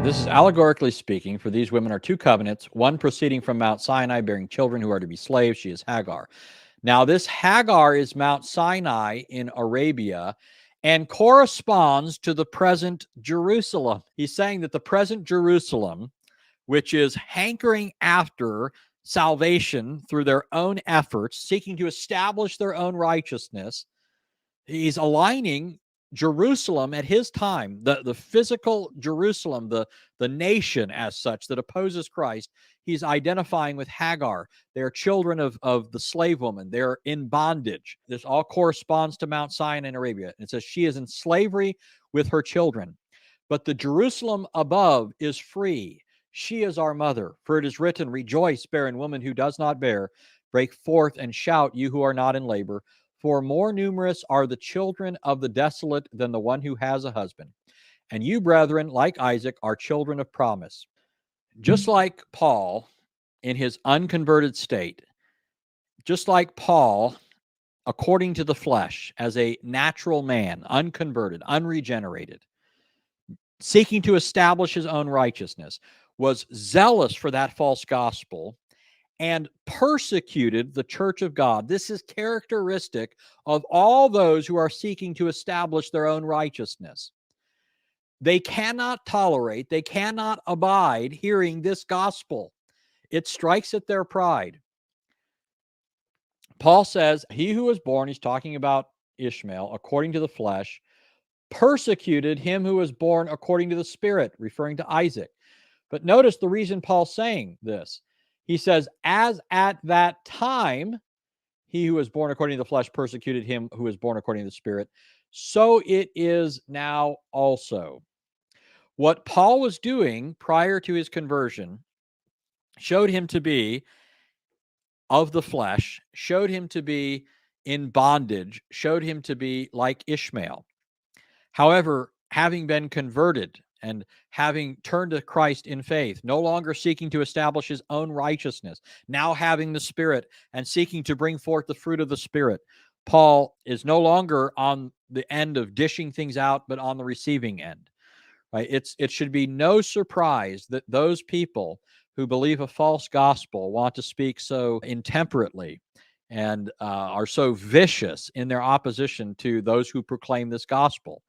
This is allegorically speaking, for these women are two covenants, one proceeding from Mount Sinai, bearing children who are to be slaves. She is Hagar. Now, this Hagar is Mount Sinai in Arabia and corresponds to the present Jerusalem. He's saying that the present Jerusalem, which is hankering after salvation through their own efforts, seeking to establish their own righteousness, he's aligning Jerusalem at his time, the physical Jerusalem, the nation as such that opposes Christ. He's identifying with Hagar. They're children of the slave woman. They're in bondage. This all corresponds to Mount Sinai in Arabia. It says she is in slavery with her children. But the Jerusalem above is free. She is our mother. For it is written, rejoice, barren woman who does not bear. Break forth and shout, you who are not in labor. For more numerous are the children of the desolate than the one who has a husband. And you, brethren, like Isaac, are children of promise. Just like Paul in his unconverted state, just like Paul, according to the flesh, as a natural man, unconverted, unregenerated, seeking to establish his own righteousness, was zealous for that false gospel and persecuted the church of God. This is characteristic of all those who are seeking to establish their own righteousness. They cannot tolerate, they cannot abide hearing this gospel. It strikes at their pride. Paul says, he who was born, he's talking about Ishmael, according to the flesh, persecuted him who was born according to the Spirit, referring to Isaac. But notice the reason Paul's saying this. He says, as at that time, he who was born according to the flesh persecuted him who was born according to the Spirit, so it is now also. What Paul was doing prior to his conversion showed him to be of the flesh, showed him to be in bondage, showed him to be like Ishmael. However, having been converted and having turned to Christ in faith, no longer seeking to establish his own righteousness, now having the Spirit and seeking to bring forth the fruit of the Spirit, Paul is no longer on the end of dishing things out, but on the receiving end. Right? It should be no surprise that those people who believe a false gospel want to speak so intemperately and are so vicious in their opposition to those who proclaim this gospel.